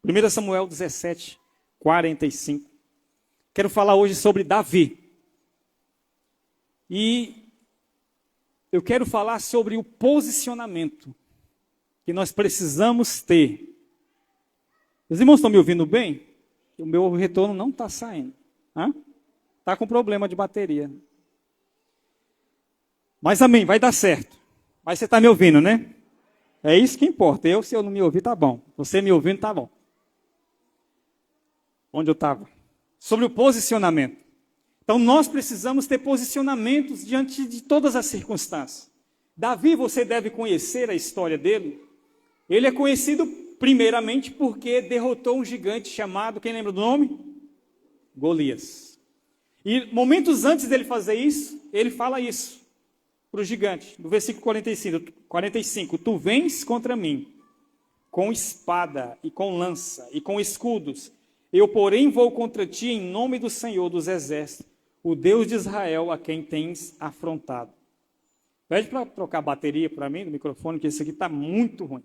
1 Samuel 17, 45. Quero falar hoje sobre Davi. E eu quero falar sobre o posicionamento que nós precisamos ter. Os irmãos estão me ouvindo bem? O meu retorno não está saindo. Está com problema de bateria. Mas amém, vai dar certo. Mas você está me ouvindo, né? É isso que importa. Se eu não me ouvir, tá bom. Você me ouvindo, tá bom. Onde eu estava? Sobre o posicionamento. Então nós precisamos ter posicionamentos diante de todas as circunstâncias. Davi, você deve conhecer a história dele. Ele é conhecido primeiramente porque derrotou um gigante chamado, quem lembra do nome? Golias. E momentos antes dele fazer isso, ele fala isso para o gigante, no versículo 45, tu vens contra mim, com espada e com lança e com escudos, eu porém vou contra ti em nome do Senhor dos Exércitos, o Deus de Israel a quem tens afrontado. Pede para trocar a bateria para mim, do microfone, que esse aqui está muito ruim.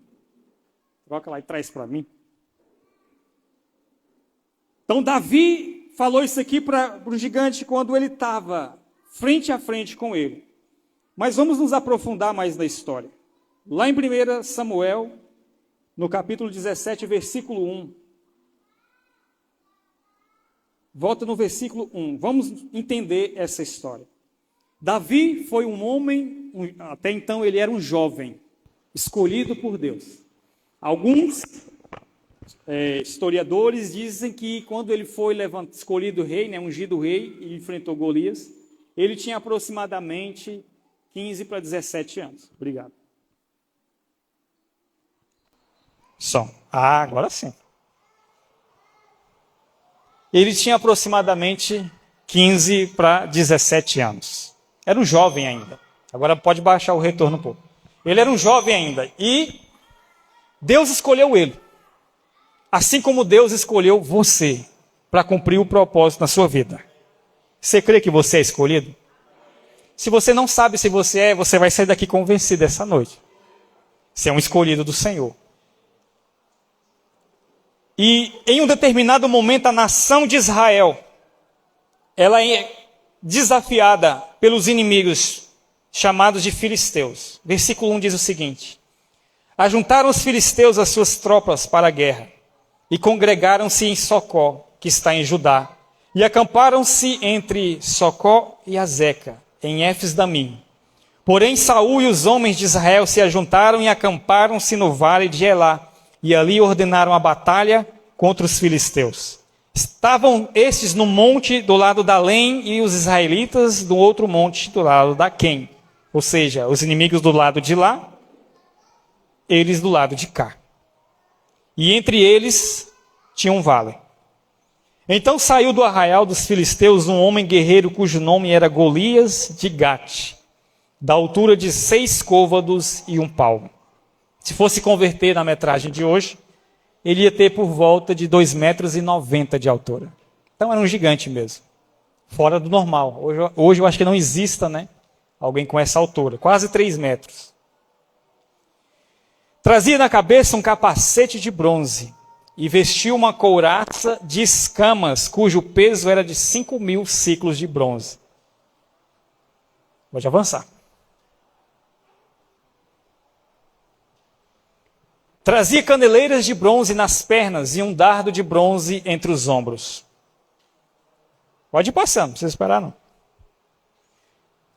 Troca lá e traz para mim. Então Davi falou isso aqui para o gigante quando ele estava frente a frente com ele. Mas vamos nos aprofundar mais na história. Lá em 1 Samuel, no capítulo 17, versículo 1. Volta no versículo 1. Vamos entender essa história. Davi foi um homem, até então ele era um jovem, escolhido por Deus. Alguns historiadores dizem que quando ele foi escolhido rei, ungido rei, e enfrentou Golias, ele tinha aproximadamente 15 para 17 anos. Obrigado. Som. Agora sim. Ele tinha aproximadamente 15 para 17 anos. Era um jovem ainda. Agora pode baixar o retorno um pouco. Ele era um jovem ainda. E Deus escolheu ele. Assim como Deus escolheu você para cumprir o propósito na sua vida. Você crê que você é escolhido? Se você não sabe se você vai sair daqui convencido essa noite. Você é um escolhido do Senhor. E em um determinado momento a nação de Israel, ela é desafiada pelos inimigos chamados de filisteus. Versículo 1 diz o seguinte: ajuntaram os filisteus as suas tropas para a guerra e congregaram-se em Socó, que está em Judá, e acamparam-se entre Socó e Azeca, em Éfes-Damim. Porém Saul e os homens de Israel se ajuntaram e acamparam-se no vale de Elá, e ali ordenaram a batalha contra os filisteus. Estavam estes no monte do lado da Lém e os israelitas no outro monte do lado da Quém. Ou seja, os inimigos do lado de lá, eles do lado de cá. E entre eles tinha um vale. Então saiu do arraial dos filisteus um homem guerreiro cujo nome era Golias de Gate, da altura de 6 côvados e 1 palmo. Se fosse converter na metragem de hoje, ele ia ter por volta de 2,90 metros de altura. Então era um gigante mesmo. Fora do normal. Hoje eu acho que não exista, alguém com essa altura. Quase 3 metros. Trazia na cabeça um capacete de bronze e vestiu uma couraça de escamas, cujo peso era de 5.000 ciclos de bronze. Pode avançar. Trazia candeleiras de bronze nas pernas e um dardo de bronze entre os ombros. Pode ir passando, não precisa esperar não.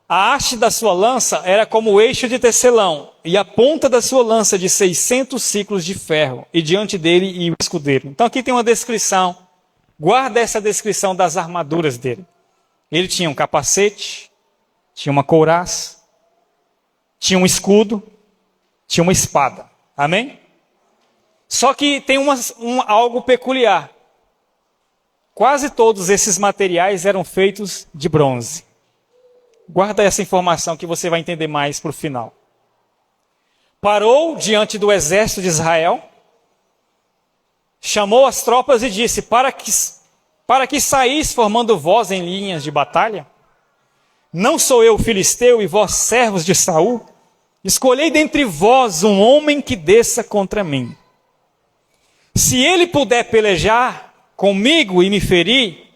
A haste da sua lança era como o eixo de tecelão, e a ponta da sua lança de 600 ciclos de ferro, e diante dele ia o escudeiro. Então aqui tem uma descrição, guarda essa descrição das armaduras dele. Ele tinha um capacete, tinha uma couraça, tinha um escudo, tinha uma espada. Amém? Só que tem algo peculiar. Quase todos esses materiais eram feitos de bronze. Guarda essa informação que você vai entender mais para o final. Parou diante do exército de Israel, chamou as tropas e disse: para que saís formando vós em linhas de batalha? Não sou eu filisteu e vós servos de Saul? Escolhei dentre vós um homem que desça contra mim. Se ele puder pelejar comigo e me ferir,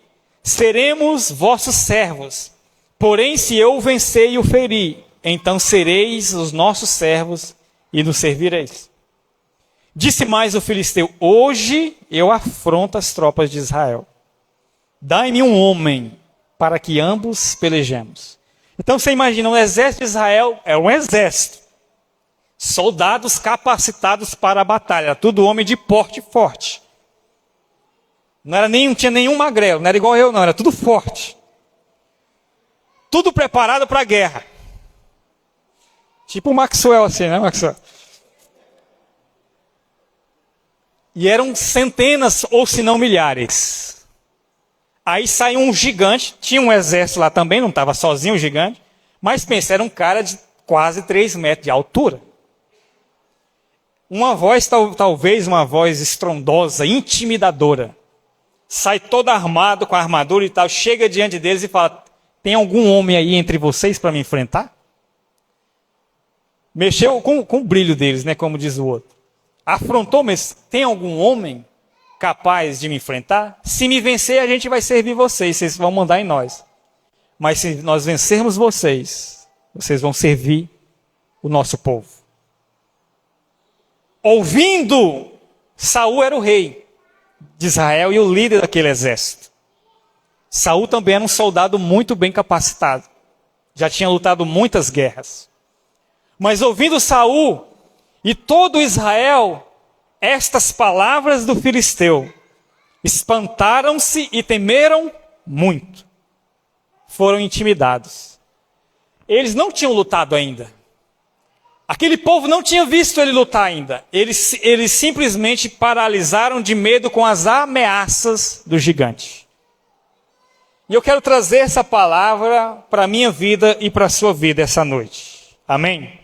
seremos vossos servos. Porém, se eu o vencer e o ferir, então sereis os nossos servos e nos servireis. Disse mais o filisteu: hoje eu afronto as tropas de Israel. Dai-me um homem para que ambos pelejemos. Então você imagina, o exército de Israel é um exército. Soldados capacitados para a batalha, tudo homem de porte forte. Não tinha nenhum magrelo, não era igual eu não, era tudo forte. Tudo preparado para a guerra. Tipo o Maxwell assim, né, Maxwell? E eram centenas ou se não milhares. Aí saiu um gigante, tinha um exército lá também, não estava sozinho o gigante, mas pensa, era um cara de quase 3 metros de altura. Uma voz, talvez uma voz estrondosa, intimidadora. Sai todo armado com a armadura e tal, chega diante deles e fala: tem algum homem aí entre vocês para me enfrentar? Mexeu com o brilho deles, né, como diz o outro. Afrontou, mas tem algum homem capaz de me enfrentar? Se me vencer, a gente vai servir vocês vão mandar em nós. Mas se nós vencermos vocês vão servir o nosso povo. Ouvindo, Saul era o rei de Israel e o líder daquele exército. Saul também era um soldado muito bem capacitado. Já tinha lutado muitas guerras. Mas ouvindo Saul e todo Israel estas palavras do filisteu, espantaram-se e temeram muito. Foram intimidados. Eles não tinham lutado ainda. Aquele povo não tinha visto ele lutar ainda. Eles simplesmente paralisaram de medo com as ameaças do gigante. E eu quero trazer essa palavra para a minha vida e para a sua vida essa noite. Amém?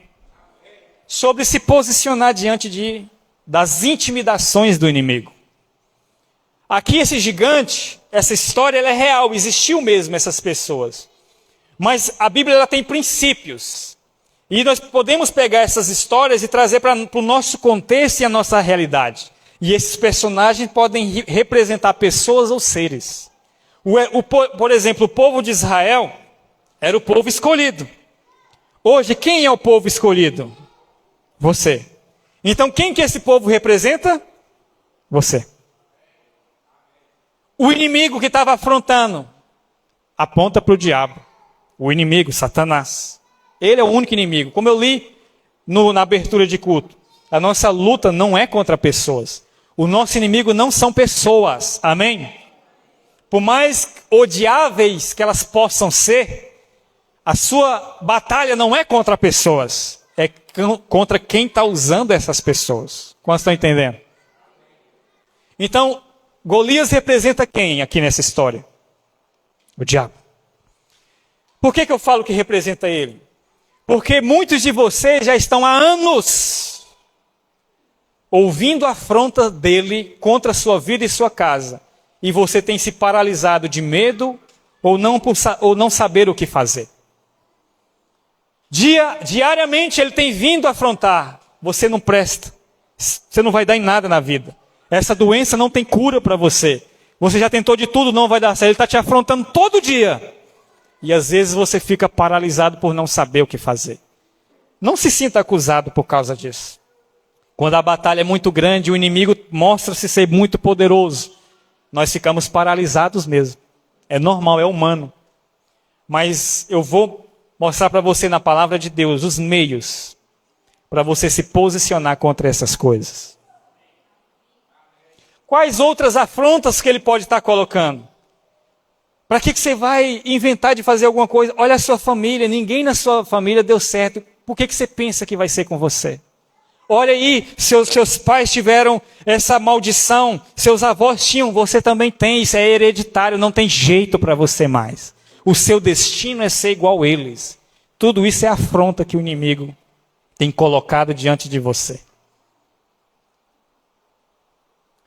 Sobre se posicionar diante das intimidações do inimigo. Aqui esse gigante, essa história ela é real, existiu mesmo essas pessoas. Mas a Bíblia ela tem princípios. E nós podemos pegar essas histórias e trazer para o nosso contexto e a nossa realidade. E esses personagens podem representar pessoas ou seres. Por exemplo, o povo de Israel era o povo escolhido. Hoje, quem é o povo escolhido? Você. Então, quem que esse povo representa? Você. O inimigo que estava afrontando aponta para o diabo. O inimigo, Satanás. Ele é o único inimigo. Como eu li na abertura de culto, a nossa luta não é contra pessoas. O nosso inimigo não são pessoas. Amém? Por mais odiáveis que elas possam ser, a sua batalha não é contra pessoas. É contra quem está usando essas pessoas. Quantos estão entendendo? Então, Golias representa quem aqui nessa história? O diabo. Por que eu falo que representa ele? Porque muitos de vocês já estão há anos ouvindo a afronta dele contra a sua vida e sua casa. E você tem se paralisado de medo ou não saber o que fazer. Diariamente ele tem vindo afrontar. Você não presta. Você não vai dar em nada na vida. Essa doença não tem cura para você. Você já tentou de tudo, não vai dar certo. Ele está te afrontando todo dia. E às vezes você fica paralisado por não saber o que fazer. Não se sinta acusado por causa disso. Quando a batalha é muito grande, o inimigo mostra-se ser muito poderoso. Nós ficamos paralisados mesmo. É normal, é humano. Mas eu vou mostrar para você na palavra de Deus os meios para você se posicionar contra essas coisas. Quais outras afrontas que ele pode estar colocando? Para que você vai inventar de fazer alguma coisa? Olha a sua família, ninguém na sua família deu certo. Por que você pensa que vai ser com você? Olha aí, seus pais tiveram essa maldição, seus avós tinham, você também tem, isso é hereditário, não tem jeito para você mais. O seu destino é ser igual a eles. Tudo isso é afronta que o inimigo tem colocado diante de você.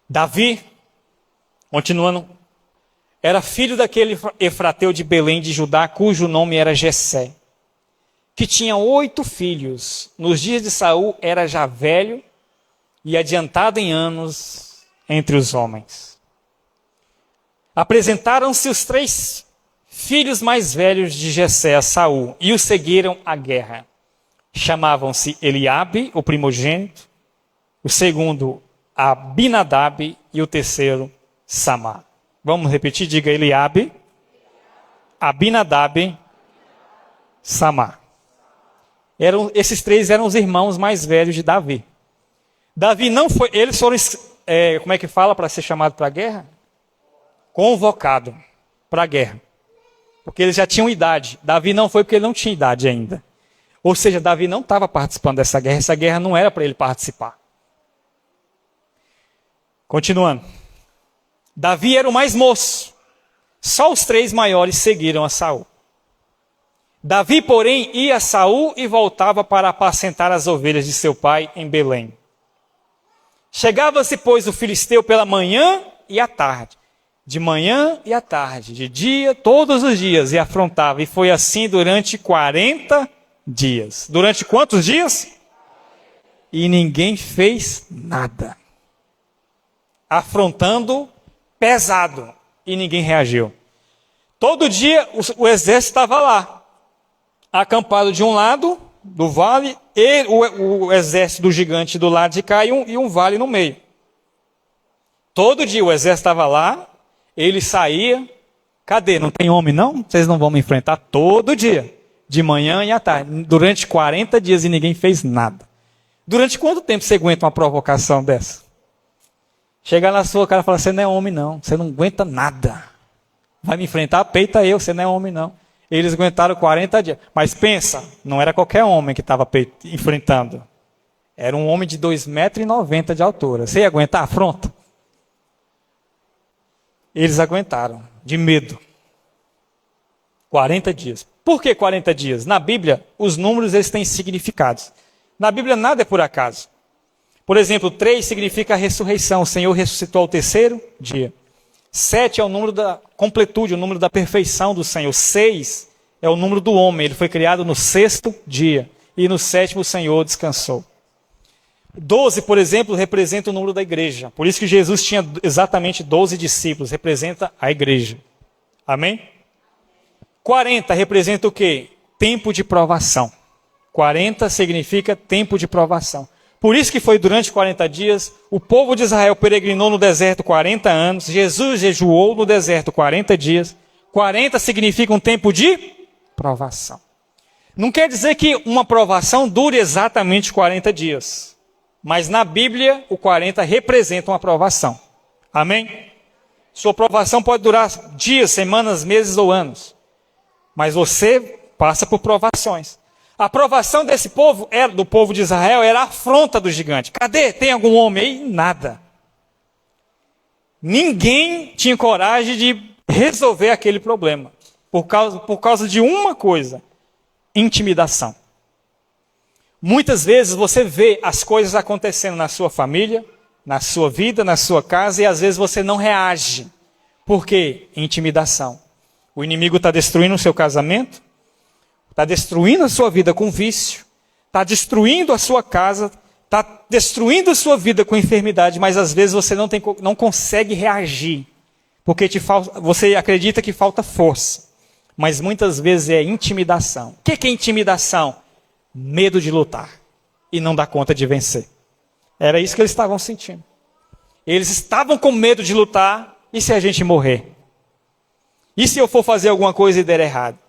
Davi, continuando, era filho daquele Efrateu de Belém de Judá, cujo nome era Jessé, que tinha 8 filhos. Nos dias de Saul era já velho e adiantado em anos entre os homens. Apresentaram-se os 3 filhos mais velhos de Jessé a Saul e o seguiram à guerra. Chamavam-se Eliabe, o primogênito, o segundo Abinadab e o terceiro Samá. Vamos repetir, diga Eliabe, Abinadab, Samá. Esses 3 eram os irmãos mais velhos de Davi. Davi não foi, eles foram, como é que fala para ser chamado para a guerra? Convocado para a guerra. Porque eles já tinham idade. Davi não foi porque ele não tinha idade ainda. Ou seja, Davi não estava participando dessa guerra. Essa guerra não era para ele participar. Continuando. Davi era o mais moço. Só os 3 maiores seguiram a Saul. Davi, porém, ia a Saul e voltava para apacentar as ovelhas de seu pai em Belém. Chegava-se, pois, o filisteu pela manhã e à tarde. De manhã e à tarde, de dia, todos os dias, e afrontava. E foi assim durante 40 dias. Durante quantos dias? E ninguém fez nada. Afrontando pesado. E ninguém reagiu. Todo dia o exército estava lá, acampado de um lado do vale, e o exército do gigante do lado de cá e um vale no meio. Todo dia o exército estava lá, ele saía. Cadê? Não tem homem não? Vocês não vão me enfrentar todo dia, de manhã e à tarde, durante 40 dias e ninguém fez nada. Durante quanto tempo você aguenta uma provocação dessa? Chega na sua cara e fala, você não é homem não, você não aguenta nada. Vai me enfrentar? Peita eu, você não é homem não. Eles aguentaram 40 dias. Mas pensa, não era qualquer homem que estava enfrentando. Era um homem de 2,90 metros de altura. Você ia aguentar a afronta? Eles aguentaram, de medo. 40 dias. Por que 40 dias? Na Bíblia, os números eles têm significados. Na Bíblia, nada é por acaso. Por exemplo, 3 significa a ressurreição. O Senhor ressuscitou ao 3º dia. 7 é o número da completude, o número da perfeição do Senhor. 6 é o número do homem. Ele foi criado no 6º dia. E no 7º o Senhor descansou. 12, por exemplo, representa o número da igreja. Por isso que Jesus tinha exatamente 12 discípulos. Representa a igreja. Amém? 40 representa o quê? Tempo de provação. 40 significa tempo de provação. Por isso que foi durante 40 dias, o povo de Israel peregrinou no deserto 40 anos, Jesus jejuou no deserto 40 dias. 40 significa um tempo de provação. Não quer dizer que uma provação dure exatamente 40 dias. Mas na Bíblia, o 40 representa uma provação. Amém? Sua provação pode durar dias, semanas, meses ou anos. Mas você passa por provações. A provação desse povo, do povo de Israel, era a afronta do gigante. Cadê? Tem algum homem aí? Nada. Ninguém tinha coragem de resolver aquele problema. Por causa de uma coisa: intimidação. Muitas vezes você vê as coisas acontecendo na sua família, na sua vida, na sua casa, e às vezes você não reage. Por quê? Intimidação. O inimigo está destruindo o seu casamento, está destruindo a sua vida com vício, está destruindo a sua casa, está destruindo a sua vida com enfermidade, mas às vezes você não consegue reagir, porque você acredita que falta força, mas muitas vezes é intimidação. O que é intimidação? Medo de lutar e não dar conta de vencer. Era isso que eles estavam sentindo. Eles estavam com medo de lutar. E se a gente morrer? E se eu for fazer alguma coisa e der errado?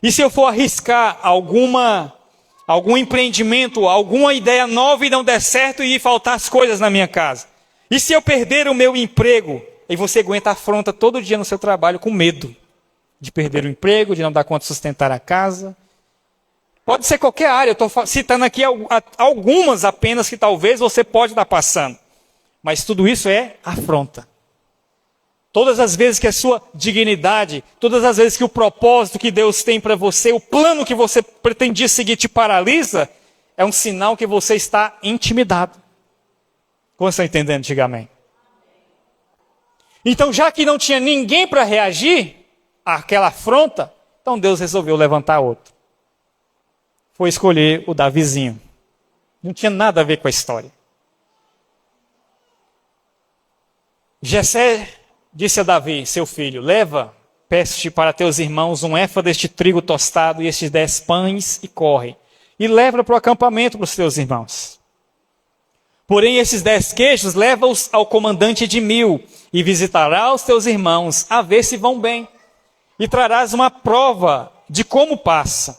E se eu for arriscar algum empreendimento, alguma ideia nova e não der certo e faltar as coisas na minha casa? E se eu perder o meu emprego? E você aguenta a afronta todo dia no seu trabalho com medo de perder o emprego, de não dar conta de sustentar a casa. Pode ser qualquer área, eu estou citando aqui algumas apenas que talvez você pode estar passando. Mas tudo isso é afronta. Todas as vezes que a sua dignidade, todas as vezes que o propósito que Deus tem para você, o plano que você pretendia seguir te paralisa, é um sinal que você está intimidado. Como estão entendendo antigamente? Então, já que não tinha ninguém para reagir àquela afronta, então Deus resolveu levantar outro. Foi escolher o Davizinho. Não tinha nada a ver com a história. Jessé disse a Davi, seu filho, leva, peço-te para teus irmãos um éfa deste trigo tostado e estes 10 pães e corre. E leva para o acampamento para os teus irmãos. Porém, esses 10 queijos, leva-os ao comandante de 1000 e visitará os teus irmãos a ver se vão bem. E trarás uma prova de como passa.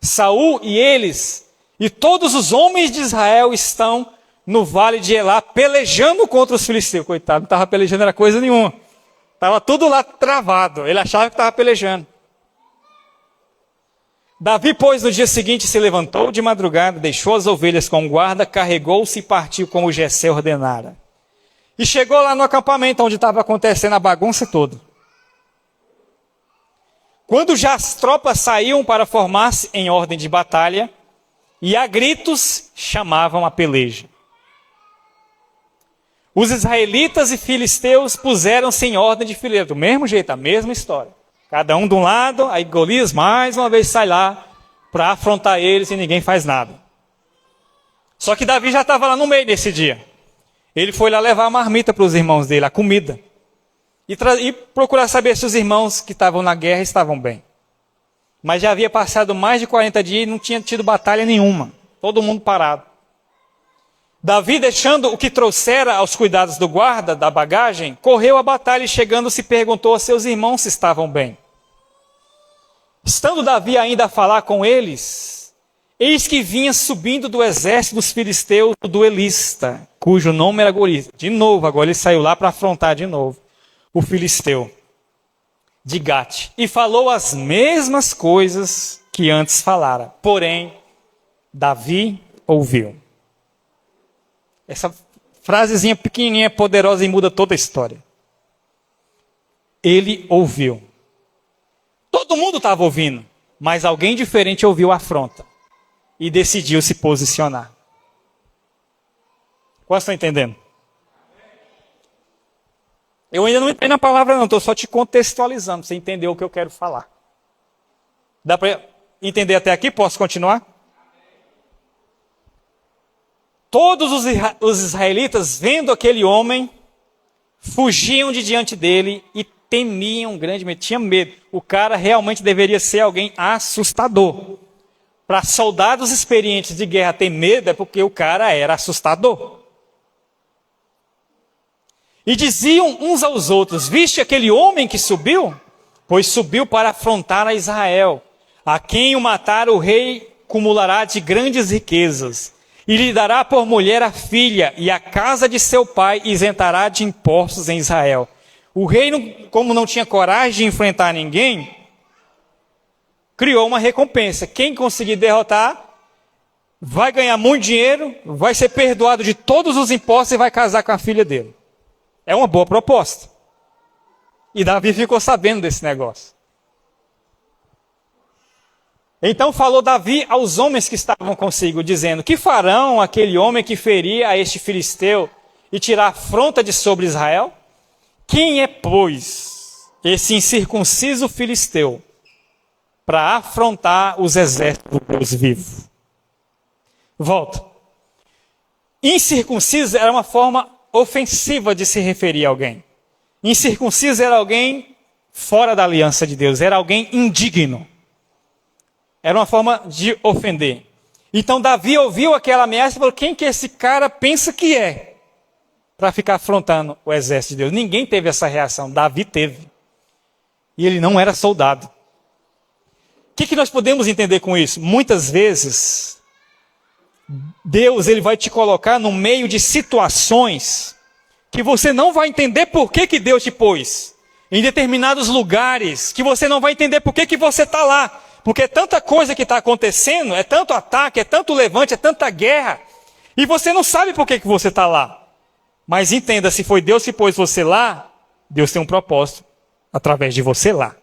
Saul e eles e todos os homens de Israel estão no vale de Elá pelejando contra os filisteus. Coitado, não estava pelejando era coisa nenhuma. Estava tudo lá travado. Ele achava que estava pelejando. Davi, pois, no dia seguinte se levantou de madrugada, deixou as ovelhas com guarda, carregou-se e partiu como Jessé ordenara. E chegou lá no acampamento onde estava acontecendo a bagunça toda. Quando já as tropas saíam para formar-se em ordem de batalha, e a gritos chamavam a peleja. Os israelitas e filisteus puseram-se em ordem de fileira, do mesmo jeito, a mesma história. Cada um de um lado, aí Golias mais uma vez sai lá para afrontar eles e ninguém faz nada. Só que Davi já estava lá no meio desse dia. Ele foi lá levar a marmita para os irmãos dele, a comida. E procurar saber se os irmãos que estavam na guerra estavam bem. Mas já havia passado mais de 40 dias e não tinha tido batalha nenhuma. Todo mundo parado. Davi, deixando o que trouxera aos cuidados do guarda da bagagem, correu à batalha e chegando se perguntou a seus irmãos se estavam bem. Estando Davi ainda a falar com eles, eis que vinha subindo do exército dos filisteus do Duelista, cujo nome era Golias. De novo, agora ele saiu lá para afrontar de novo o filisteu de Gate. E falou as mesmas coisas que antes falara. Porém, Davi ouviu. Essa frasezinha pequenininha, poderosa e muda toda a história. Ele ouviu. Todo mundo estava ouvindo, mas alguém diferente ouviu a afronta e decidiu se posicionar. Quase estão entendendo? Eu ainda não entrei na palavra não, estou só te contextualizando, para você entender o que eu quero falar. Dá para entender até aqui? Posso continuar? Todos os israelitas, vendo aquele homem, fugiam de diante dele e temiam grandemente, tinham medo. O cara realmente deveria ser alguém assustador. Para soldados experientes de guerra ter medo é porque o cara era assustador. E diziam uns aos outros, viste aquele homem que subiu? Pois subiu para afrontar a Israel. A quem o matar o rei acumulará de grandes riquezas. E lhe dará por mulher a filha, e a casa de seu pai isentará de impostos em Israel. O rei, como não tinha coragem de enfrentar ninguém, criou uma recompensa. Quem conseguir derrotar, vai ganhar muito dinheiro, vai ser perdoado de todos os impostos e vai casar com a filha dele. É uma boa proposta. E Davi ficou sabendo desse negócio. Então falou Davi aos homens que estavam consigo, dizendo, que farão aquele homem que ferir a este filisteu e tirar a afronta de sobre Israel? Quem é, pois, esse incircunciso filisteu para afrontar os exércitos do Deus vivo? Volta. Incircunciso era uma forma ofensiva de se referir a alguém. Incircunciso era alguém fora da aliança de Deus, era alguém indigno. Era uma forma de ofender. Então Davi ouviu aquela ameaça e falou, quem que esse cara pensa que é? Para ficar afrontando o exército de Deus. Ninguém teve essa reação, Davi teve. E ele não era soldado. O que nós podemos entender com isso? Muitas vezes, Deus ele vai te colocar no meio de situações que você não vai entender por que Deus te pôs. Em determinados lugares, que você não vai entender por que você está lá. Porque é tanta coisa que está acontecendo, é tanto ataque, é tanto levante, é tanta guerra. E você não sabe por que você está lá. Mas entenda, se foi Deus que pôs você lá, Deus tem um propósito através de você lá.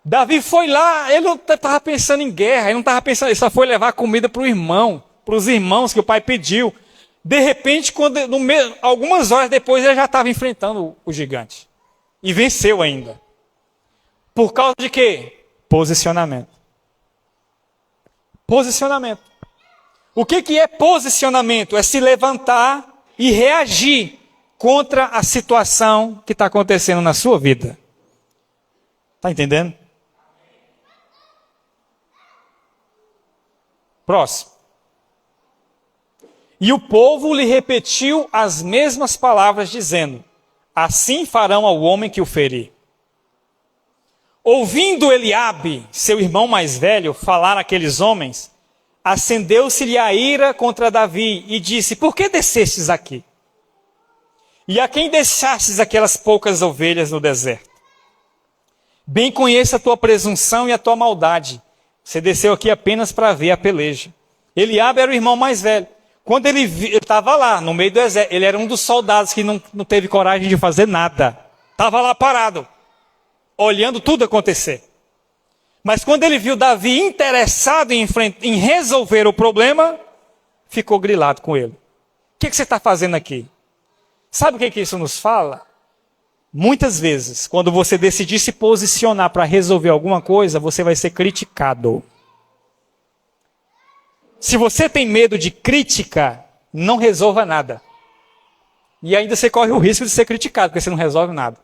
Davi foi lá, ele não estava pensando em guerra, ele não estava pensando, ele só foi levar comida para o irmão, para os irmãos que o pai pediu. De repente, algumas horas depois, ele já estava enfrentando o gigante. E venceu ainda. Por causa de quê? Posicionamento. Posicionamento. O que é posicionamento? É se levantar e reagir contra a situação que está acontecendo na sua vida. Está entendendo? Próximo. E o povo lhe repetiu as mesmas palavras, dizendo: assim farão ao homem que o ferir. Ouvindo Eliabe, seu irmão mais velho, falar àqueles homens, acendeu-se-lhe a ira contra Davi e disse: por que descestes aqui? E a quem deixastes aquelas poucas ovelhas no deserto? Bem conheço a tua presunção e a tua maldade. Você desceu aqui apenas para ver a peleja. Eliabe era o irmão mais velho. Quando ele estava lá, no meio do exército, ele era um dos soldados que não teve coragem de fazer nada. Estava lá parado, olhando tudo acontecer. Mas quando ele viu Davi interessado em resolver o problema, ficou grilado com ele. O que você está fazendo aqui? Sabe o que isso nos fala? Muitas vezes, quando você decidir se posicionar para resolver alguma coisa, você vai ser criticado. Se você tem medo de crítica, não resolva nada. E ainda você corre o risco de ser criticado, porque você não resolve nada.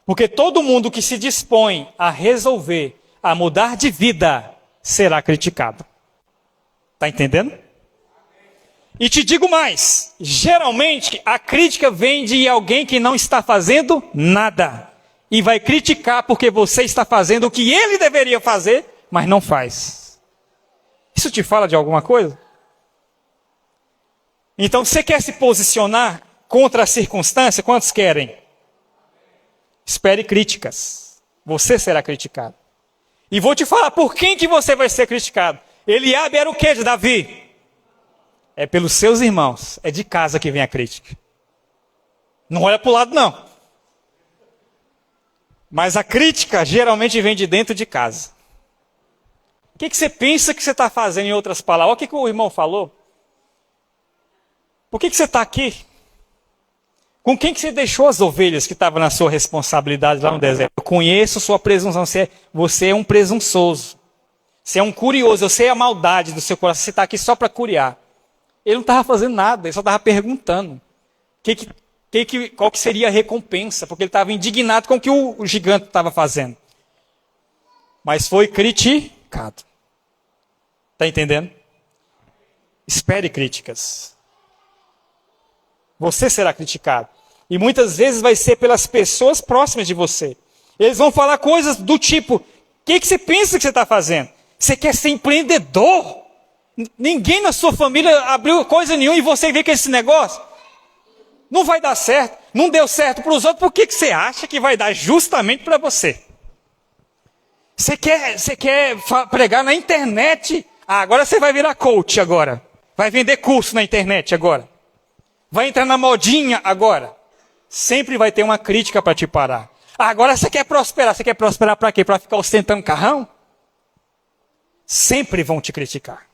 Porque todo mundo que se dispõe a resolver, a mudar de vida, será criticado. Está entendendo? E te digo mais, geralmente a crítica vem de alguém que não está fazendo nada. E vai criticar porque você está fazendo o que ele deveria fazer, mas não faz. Isso te fala de alguma coisa? Então, você quer se posicionar contra a circunstância? Quantos querem? Espere críticas. Você será criticado. E vou te falar por quem que você vai ser criticado. Eliabe era o que de Davi? É pelos seus irmãos. É de casa que vem a crítica. Não olha para o lado, não. Mas a crítica geralmente vem de dentro de casa. O que você pensa que você está fazendo, em outras palavras? Olha o que o irmão falou. Por que você está aqui? Com quem que você deixou as ovelhas que estavam na sua responsabilidade lá no deserto? Eu conheço sua presunção. Você é um presunçoso. Você é um curioso. Eu sei a maldade do seu coração. Você está aqui só para curiar. Ele não estava fazendo nada. Ele só estava perguntando. Qual que seria a recompensa? Porque ele estava indignado com o que o gigante estava fazendo. Mas foi criticado. Está entendendo? Espere críticas. Você será criticado. E muitas vezes vai ser pelas pessoas próximas de você. Eles vão falar coisas do tipo: o que você pensa que você está fazendo? Você quer ser empreendedor? Ninguém na sua família abriu coisa nenhuma e você vê que esse negócio não vai dar certo. Não deu certo para os outros, por que você acha que vai dar justamente para você? Você quer pregar na internet? Agora você vai virar coach agora. Vai vender curso na internet agora. Vai entrar na modinha agora. Sempre vai ter uma crítica para te parar. Agora você quer prosperar. Você quer prosperar para quê? Para ficar ostentando carrão? Sempre vão te criticar.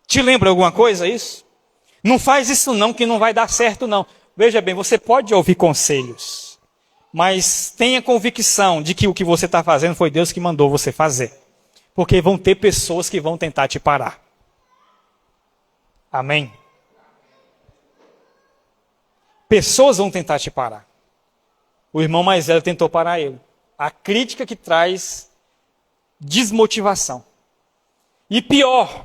Te lembra alguma coisa isso? Não faz isso não, que não vai dar certo não. Veja bem, você pode ouvir conselhos. Mas tenha convicção de que o que você está fazendo foi Deus que mandou você fazer. Porque vão ter pessoas que vão tentar te parar. Amém? Pessoas vão tentar te parar. O irmão mais velho tentou parar ele. A crítica que traz desmotivação. E pior,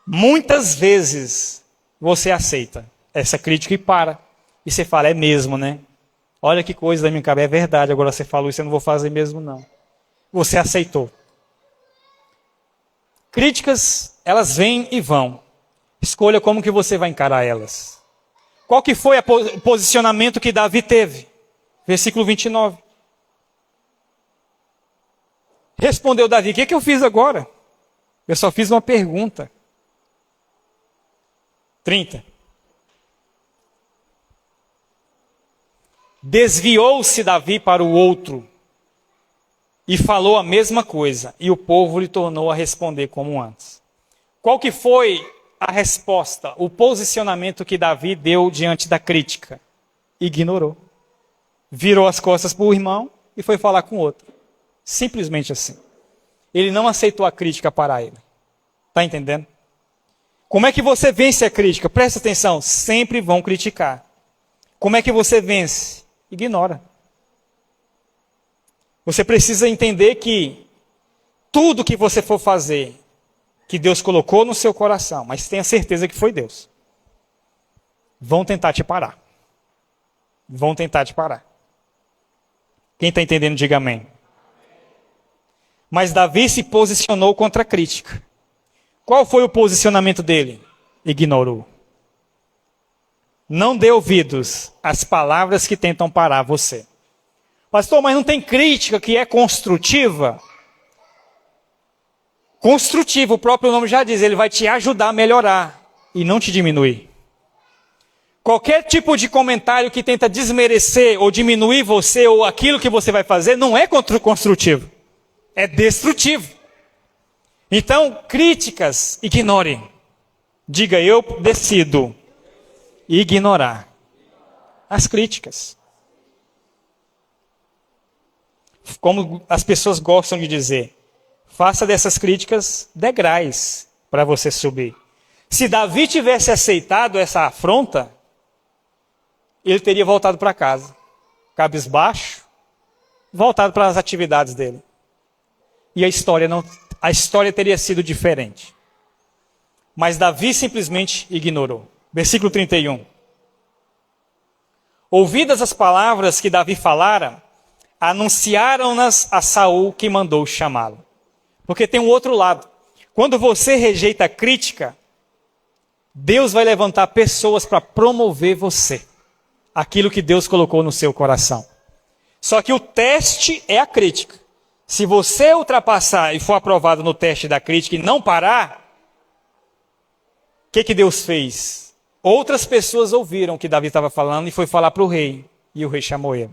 muitas vezes você aceita essa crítica e para. E você fala: é mesmo, né? Olha que coisa da minha cabeça, é verdade. Agora você falou isso, eu não vou fazer mesmo não. Você aceitou. Críticas, elas vêm e vão. Escolha como que você vai encarar elas. Qual que foi o posicionamento que Davi teve? Versículo 29. Respondeu Davi: o que eu fiz agora? Eu só fiz uma pergunta. 30. Desviou-se Davi para o outro e falou a mesma coisa, e o povo lhe tornou a responder como antes. Qual que foi a resposta, o posicionamento que Davi deu diante da crítica? Ignorou. Virou as costas para o irmão e foi falar com o outro. Simplesmente assim. Ele não aceitou a crítica para ele. Está entendendo? Como é que você vence a crítica? Presta atenção, sempre vão criticar. Como é que você vence? Ignora. Você precisa entender que tudo que você for fazer, que Deus colocou no seu coração, mas tenha certeza que foi Deus, vão tentar te parar. Vão tentar te parar. Quem está entendendo, diga amém. Mas Davi se posicionou contra a crítica. Qual foi o posicionamento dele? Ignorou. Não dê ouvidos às palavras que tentam parar você. Pastor, mas não tem crítica que é construtiva? Construtivo, o próprio nome já diz, ele vai te ajudar a melhorar e não te diminuir. Qualquer tipo de comentário que tenta desmerecer ou diminuir você ou aquilo que você vai fazer não é construtivo, é destrutivo. Então, críticas, ignore. Diga, eu decido ignorar as críticas. Como as pessoas gostam de dizer, faça dessas críticas degraus para você subir. Se Davi tivesse aceitado essa afronta, ele teria voltado para casa, cabisbaixo, voltado para as atividades dele. E a história teria sido diferente. Mas Davi simplesmente ignorou. Versículo 31. Ouvidas as palavras que Davi falara, anunciaram-nas a Saul, que mandou chamá-lo. Porque tem um outro lado. Quando você rejeita a crítica, Deus vai levantar pessoas para promover você. Aquilo que Deus colocou no seu coração. Só que o teste é a crítica. Se você ultrapassar e for aprovado no teste da crítica e não parar, o que Deus fez? Outras pessoas ouviram o que Davi estava falando e foi falar para o rei. E o rei chamou ele.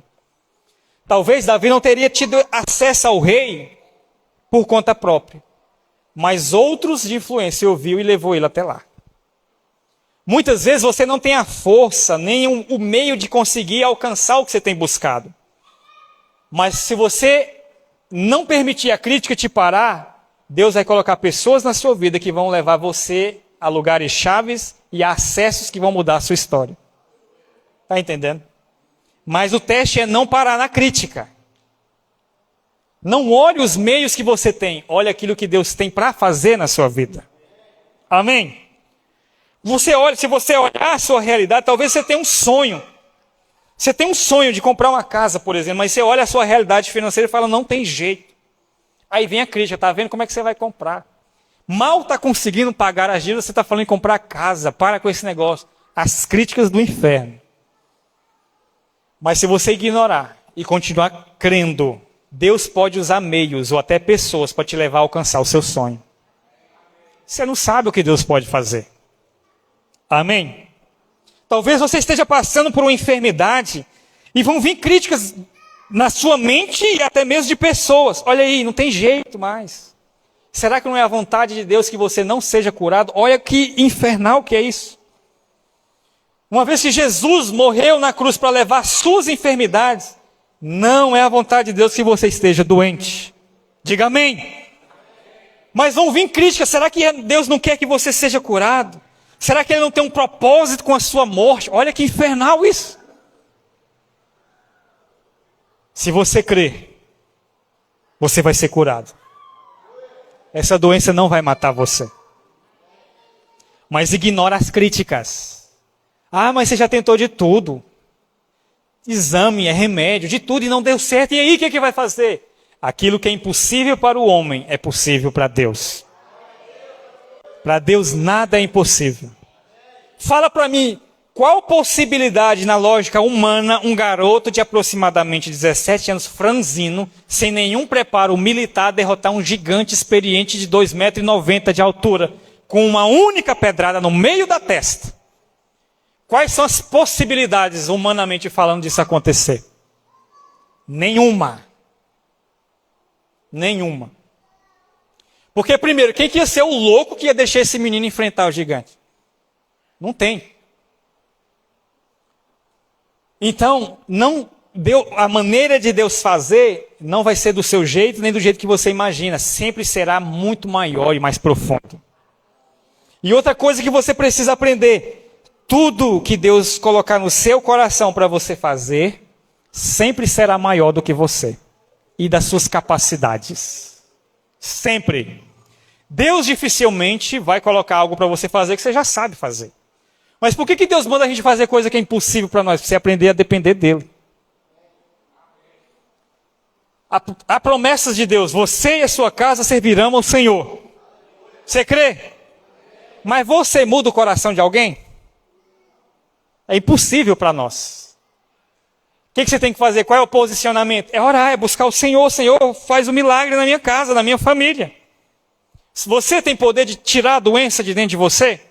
Talvez Davi não teria tido acesso ao rei por conta própria. Mas outros de influência ouviu e levou ele até lá. Muitas vezes você não tem a força, nem o meio de conseguir alcançar o que você tem buscado. Mas se você não permitir a crítica te parar, Deus vai colocar pessoas na sua vida que vão levar você a lugares chaves e a acessos que vão mudar a sua história. Está entendendo? Mas o teste é não parar na crítica. Não olhe os meios que você tem, olhe aquilo que Deus tem para fazer na sua vida. Amém? Se você olhar a sua realidade, talvez você tenha um sonho. Você tem um sonho de comprar uma casa, por exemplo, mas você olha a sua realidade financeira e fala, não tem jeito. Aí vem a crítica, está vendo como é que você vai comprar? Mal está conseguindo pagar as dívidas, você está falando em comprar casa, para com esse negócio. As críticas do inferno. Mas se você ignorar e continuar crendo, Deus pode usar meios ou até pessoas para te levar a alcançar o seu sonho. Você não sabe o que Deus pode fazer. Amém? Talvez você esteja passando por uma enfermidade e vão vir críticas na sua mente e até mesmo de pessoas. Olha aí, não tem jeito mais. Será que não é a vontade de Deus que você não seja curado? Olha que infernal que é isso. Uma vez que Jesus morreu na cruz para levar suas enfermidades, não é a vontade de Deus que você esteja doente. Diga amém. Mas vão vir críticas. Será que Deus não quer que você seja curado? Será que Ele não tem um propósito com a sua morte? Olha que infernal isso. Se você crer, você vai ser curado. Essa doença não vai matar você. Mas ignora as críticas. Ah, mas você já tentou de tudo. Exame, é remédio, de tudo e não deu certo. E aí o que vai fazer? Aquilo que é impossível para o homem é possível para Deus. Para Deus nada é impossível. Fala para mim, qual possibilidade na lógica humana um garoto de aproximadamente 17 anos, franzino, sem nenhum preparo militar, derrotar um gigante experiente de 2,90 m de altura, com uma única pedrada no meio da testa? Quais são as possibilidades, humanamente falando, disso acontecer? Nenhuma. Nenhuma. Porque, primeiro, quem que ia ser o louco que ia deixar esse menino enfrentar o gigante? Não tem. Então, a maneira de Deus fazer não vai ser do seu jeito, nem do jeito que você imagina. Sempre será muito maior e mais profundo. E outra coisa que você precisa aprender: tudo que Deus colocar no seu coração para você fazer, sempre será maior do que você e das suas capacidades. Sempre. Deus dificilmente vai colocar algo para você fazer que você já sabe fazer. Mas por que Deus manda a gente fazer coisa que é impossível para nós? Para você aprender a depender dele. Há promessas de Deus: você e a sua casa servirão ao Senhor. Você crê? Mas você muda o coração de alguém? É impossível para nós. O que você tem que fazer? Qual é o posicionamento? É orar, é buscar o Senhor. O Senhor faz o milagre na minha casa, na minha família. Se você tem poder de tirar a doença de dentro de você,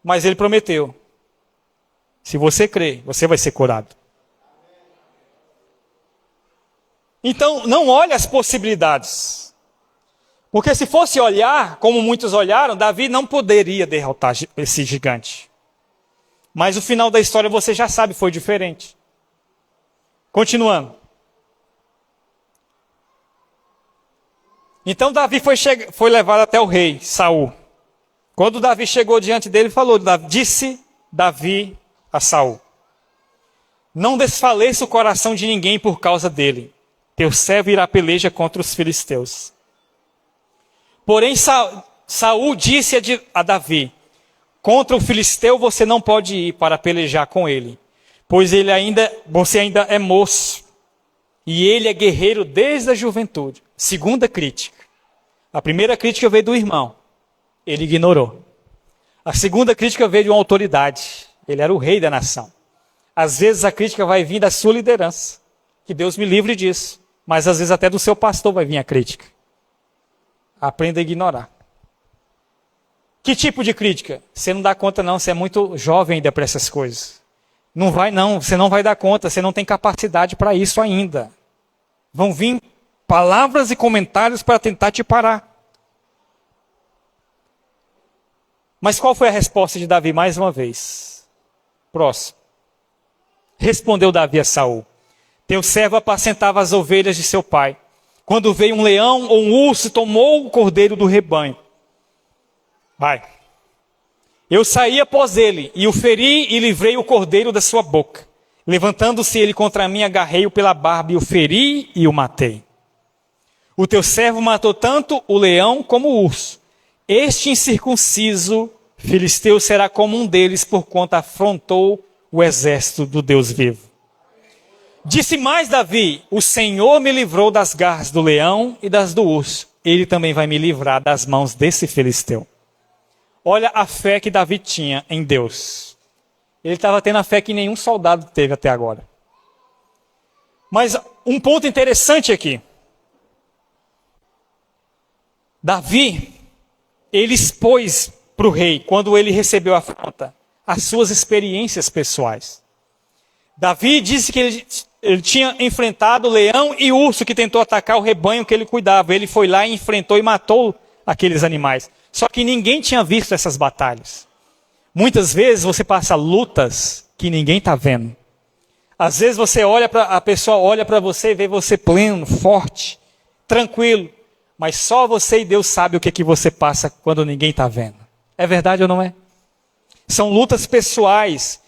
mas Ele prometeu: se você crer, você vai ser curado. Então, não olhe as possibilidades. Porque se fosse olhar, como muitos olharam, Davi não poderia derrotar esse gigante. Mas o final da história você já sabe, foi diferente. Continuando. Então Davi foi levado até o rei Saul. Quando Davi chegou diante dele, disse Davi a Saul: não desfaleça o coração de ninguém por causa dele. Teu servo irá à peleja contra os filisteus. Porém Saul disse a Davi: contra o filisteu você não pode ir para pelejar com ele, pois você ainda é moço, e ele é guerreiro desde a juventude. Segunda crítica. A primeira crítica veio do irmão, ele ignorou. A segunda crítica veio de uma autoridade, ele era o rei da nação. Às vezes a crítica vai vir da sua liderança, que Deus me livre disso, mas às vezes até do seu pastor vai vir a crítica. Aprenda a ignorar. Que tipo de crítica? Você não dá conta não, você é muito jovem ainda para essas coisas. Não vai não, você não vai dar conta, você não tem capacidade para isso ainda. Vão vir palavras e comentários para tentar te parar. Mas qual foi a resposta de Davi mais uma vez? Próximo. Respondeu Davi a Saul: teu servo apacentava as ovelhas de seu pai. Quando veio um leão ou um urso, tomou o cordeiro do rebanho. Vai. Eu saí após ele, e o feri e livrei o cordeiro da sua boca. Levantando-se ele contra mim, agarrei-o pela barba, e o feri e o matei. O teu servo matou tanto o leão como o urso. Este incircunciso filisteu será como um deles, porquanto afrontou o exército do Deus vivo. Disse mais Davi: o Senhor me livrou das garras do leão e das do urso. Ele também vai me livrar das mãos desse filisteu. Olha a fé que Davi tinha em Deus. Ele estava tendo a fé que nenhum soldado teve até agora. Mas um ponto interessante aqui. Davi, ele expôs para o rei, quando ele recebeu a afronta, as suas experiências pessoais. Davi disse que ele tinha enfrentado leão e urso que tentou atacar o rebanho que ele cuidava. Ele foi lá e enfrentou e matou aqueles animais. Só que ninguém tinha visto essas batalhas. Muitas vezes você passa lutas que ninguém está vendo. Às vezes a pessoa olha para você e vê você pleno, forte, tranquilo. Mas só você e Deus sabe o que você passa quando ninguém está vendo. É verdade ou não é? São lutas pessoais.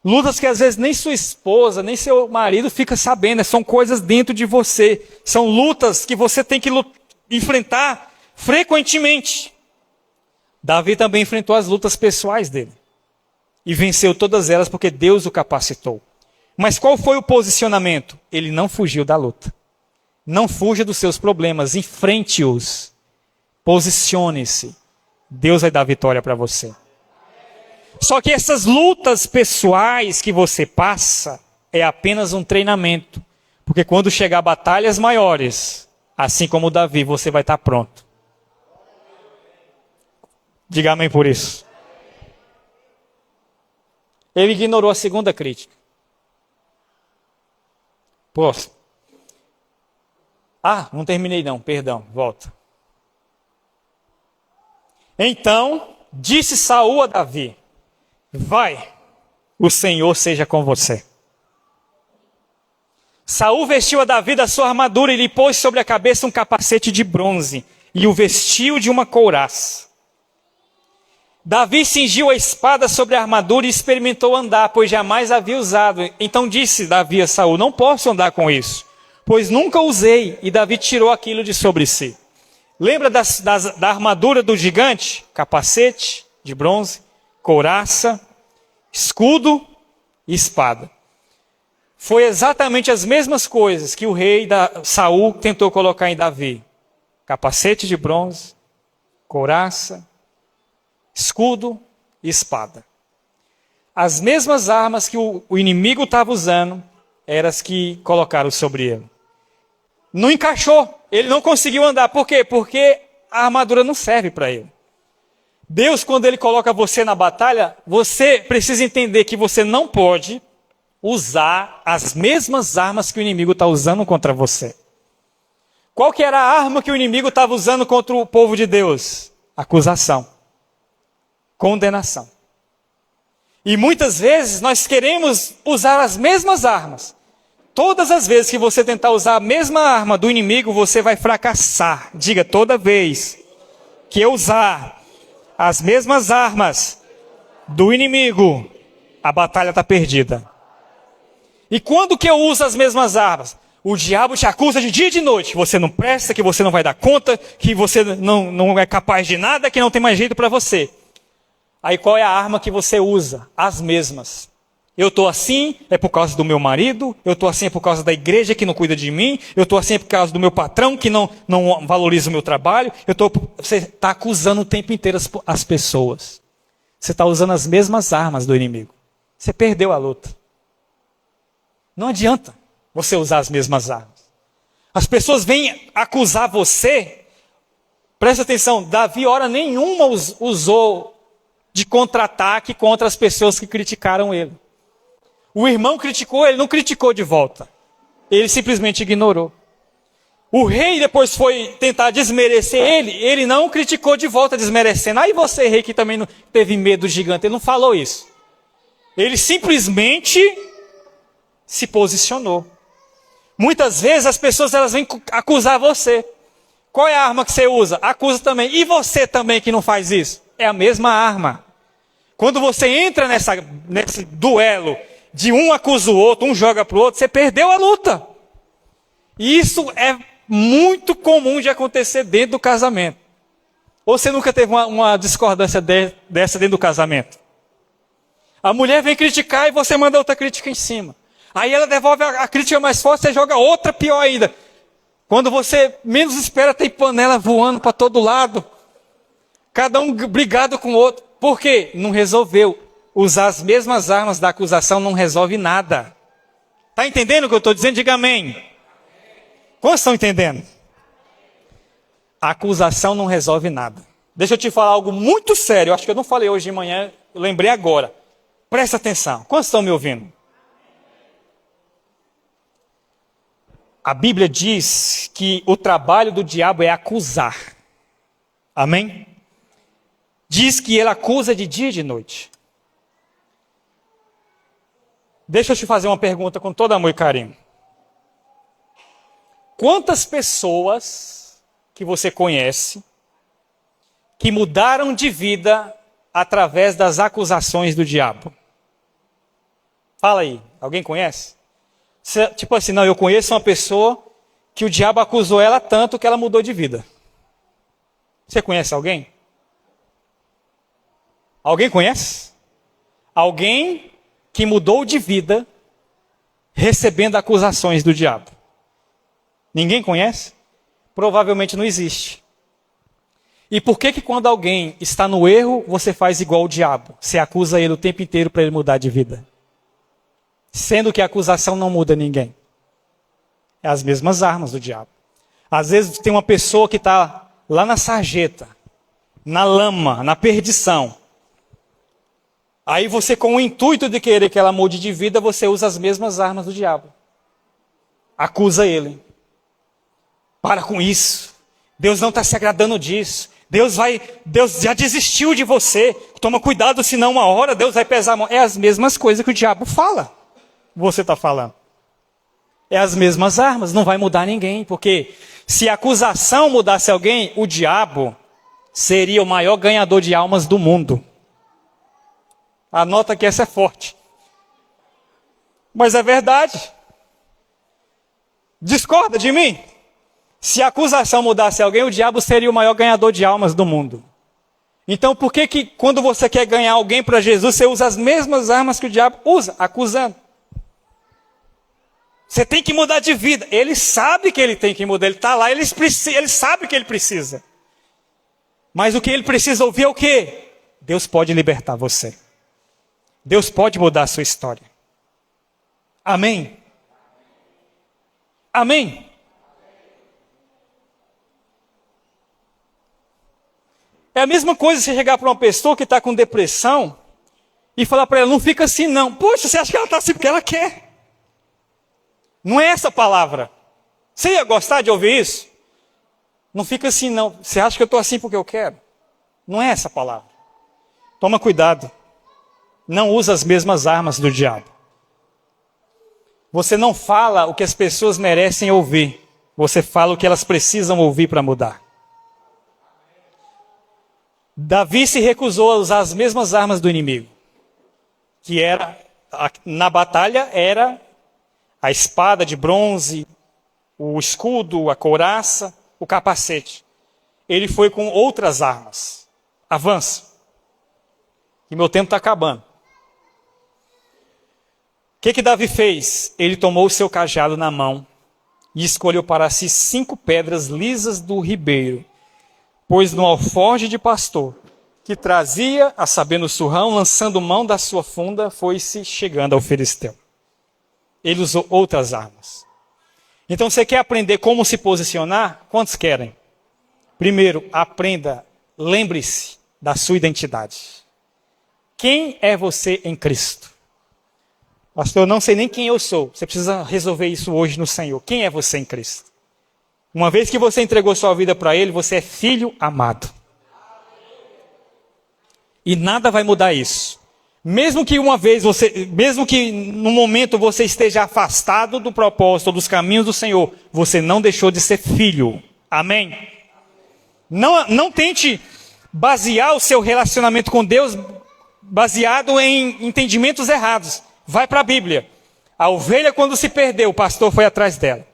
Lutas que às vezes nem sua esposa, nem seu marido fica sabendo. São coisas dentro de você. São lutas que você tem que enfrentar frequentemente. Davi também enfrentou as lutas pessoais dele. E venceu todas elas porque Deus o capacitou. Mas qual foi o posicionamento? Ele não fugiu da luta. Não fuja dos seus problemas, enfrente-os. Posicione-se. Deus vai dar vitória para você. Só que essas lutas pessoais que você passa é apenas um treinamento. Porque quando chegar batalhas maiores, assim como Davi, você vai estar pronto. Diga amém por isso. Ele ignorou a segunda crítica. Próximo. Não terminei não, perdão, volta. Então, disse Saul a Davi: vai, o Senhor seja com você. Saul vestiu a Davi da sua armadura e lhe pôs sobre a cabeça um capacete de bronze e o vestiu de uma couraça. Davi cingiu a espada sobre a armadura e experimentou andar, pois jamais havia usado. Então disse Davi a Saul: não posso andar com isso, pois nunca usei. E Davi tirou aquilo de sobre si. Lembra da armadura do gigante? Capacete de bronze, couraça, escudo e espada. Foi exatamente as mesmas coisas que o rei Saul tentou colocar em Davi. Capacete de bronze, couraça, escudo e espada. As mesmas armas que o inimigo estava usando, eram as que colocaram sobre ele. Não encaixou, ele não conseguiu andar. Por quê? Porque a armadura não serve para ele. Deus, quando ele coloca você na batalha, você precisa entender que você não pode usar as mesmas armas que o inimigo está usando contra você. Qual que era a arma que o inimigo estava usando contra o povo de Deus? Acusação. Condenação. E muitas vezes nós queremos usar as mesmas armas. Todas as vezes que você tentar usar a mesma arma do inimigo, você vai fracassar. Diga: toda vez que eu usar as mesmas armas do inimigo, a batalha está perdida. E quando que eu uso as mesmas armas? O diabo te acusa de dia e de noite. Que você não presta, que você não vai dar conta, que você não é capaz de nada, que não tem mais jeito para você. Aí qual é a arma que você usa? As mesmas. Eu estou assim, é por causa do meu marido. Eu estou assim, é por causa da igreja que não cuida de mim. Eu estou assim, é por causa do meu patrão que não valoriza o meu trabalho. Você está acusando o tempo inteiro as pessoas. Você está usando as mesmas armas do inimigo. Você perdeu a luta. Não adianta você usar as mesmas armas. As pessoas vêm acusar você. Presta atenção, Davi hora nenhuma usou de contra-ataque contra as pessoas que criticaram ele. O irmão criticou, ele não criticou de volta. Ele simplesmente ignorou. O rei depois foi tentar desmerecer ele não criticou de volta desmerecendo. Aí você, rei, que também não teve medo do gigante, ele não falou isso. Ele simplesmente se posicionou. Muitas vezes as pessoas elas vêm acusar você. Qual é a arma que você usa? Acusa também. E você também que não faz isso? É a mesma arma. Quando você entra nesse duelo de um acusa o outro, um joga para o outro, você perdeu a luta. E isso é muito comum de acontecer dentro do casamento. Ou você nunca teve uma discordância dessa dentro do casamento? A mulher vem criticar e você manda outra crítica em cima. Aí ela devolve a crítica mais forte, você joga outra pior ainda. Quando você menos espera, tem panela voando para todo lado. Cada um brigado com o outro. Por quê? Não resolveu. Usar as mesmas armas da acusação não resolve nada. Está entendendo o que eu estou dizendo? Diga amém. Quantos estão entendendo? A acusação não resolve nada. Deixa eu te falar algo muito sério. Eu acho que eu não falei hoje de manhã, eu lembrei agora. Presta atenção. Quantos estão me ouvindo? A Bíblia diz que o trabalho do diabo é acusar. Amém? Diz que ele acusa de dia e de noite. Deixa eu te fazer uma pergunta com todo amor e carinho. Quantas pessoas que você conhece que mudaram de vida através das acusações do diabo? Fala aí, alguém conhece? Tipo assim, não, eu conheço uma pessoa que o diabo acusou ela tanto que ela mudou de vida. Você conhece alguém? Alguém conhece? Alguém que mudou de vida recebendo acusações do diabo. Ninguém conhece? Provavelmente não existe. E por que quando alguém está no erro, você faz igual o diabo? Você acusa ele o tempo inteiro para ele mudar de vida. Sendo que a acusação não muda ninguém. É as mesmas armas do diabo. Às vezes tem uma pessoa que está lá na sarjeta, na lama, na perdição. Aí você, com o intuito de querer que ela mude de vida, você usa as mesmas armas do diabo. Acusa ele. Para com isso. Deus não está se agradando disso. Deus já desistiu de você. Toma cuidado, senão uma hora Deus vai pesar a mão. É as mesmas coisas que o diabo fala. Você está falando. É as mesmas armas, não vai mudar ninguém. Porque se a acusação mudasse alguém, o diabo seria o maior ganhador de almas do mundo. Anota que essa é forte. Mas é verdade. Discorda de mim? Se a acusação mudasse alguém, o diabo seria o maior ganhador de almas do mundo. Então por que quando você quer ganhar alguém para Jesus, você usa as mesmas armas que o diabo usa, acusando? Você tem que mudar de vida. Ele sabe que ele tem que mudar, ele está lá, ele sabe que ele precisa. Mas o que ele precisa ouvir é o quê? Deus pode libertar você. Deus pode mudar a sua história. Amém? Amém? É a mesma coisa você chegar para uma pessoa que está com depressão e falar para ela, não fica assim não. Poxa, você acha que ela está assim porque ela quer. Não é essa a palavra. Você ia gostar de ouvir isso? Não fica assim não. Você acha que eu estou assim porque eu quero? Não é essa a palavra. Toma cuidado. Não usa as mesmas armas do diabo. Você não fala o que as pessoas merecem ouvir. Você fala o que elas precisam ouvir para mudar. Davi se recusou a usar as mesmas armas do inimigo. Que era, na batalha, era a espada de bronze, o escudo, a couraça, o capacete. Ele foi com outras armas. Avança. E meu tempo está acabando. O que Davi fez? Ele tomou o seu cajado na mão e escolheu para si 5 pedras lisas do ribeiro, pois no alforje de pastor, que trazia, a saber no surrão, lançando mão da sua funda, foi-se chegando ao filisteu. Ele usou outras armas. Então você quer aprender como se posicionar? Quantos querem? Primeiro, aprenda, lembre-se da sua identidade. Quem é você em Cristo? Pastor, eu não sei nem quem eu sou. Você precisa resolver isso hoje no Senhor. Quem é você em Cristo? Uma vez que você entregou sua vida para Ele, você é filho amado. E nada vai mudar isso. Mesmo que no momento você esteja afastado do propósito, dos caminhos do Senhor, você não deixou de ser filho. Amém? Não tente basear o seu relacionamento com Deus baseado em entendimentos errados. Vai para a Bíblia. A ovelha, quando se perdeu, o pastor foi atrás dela.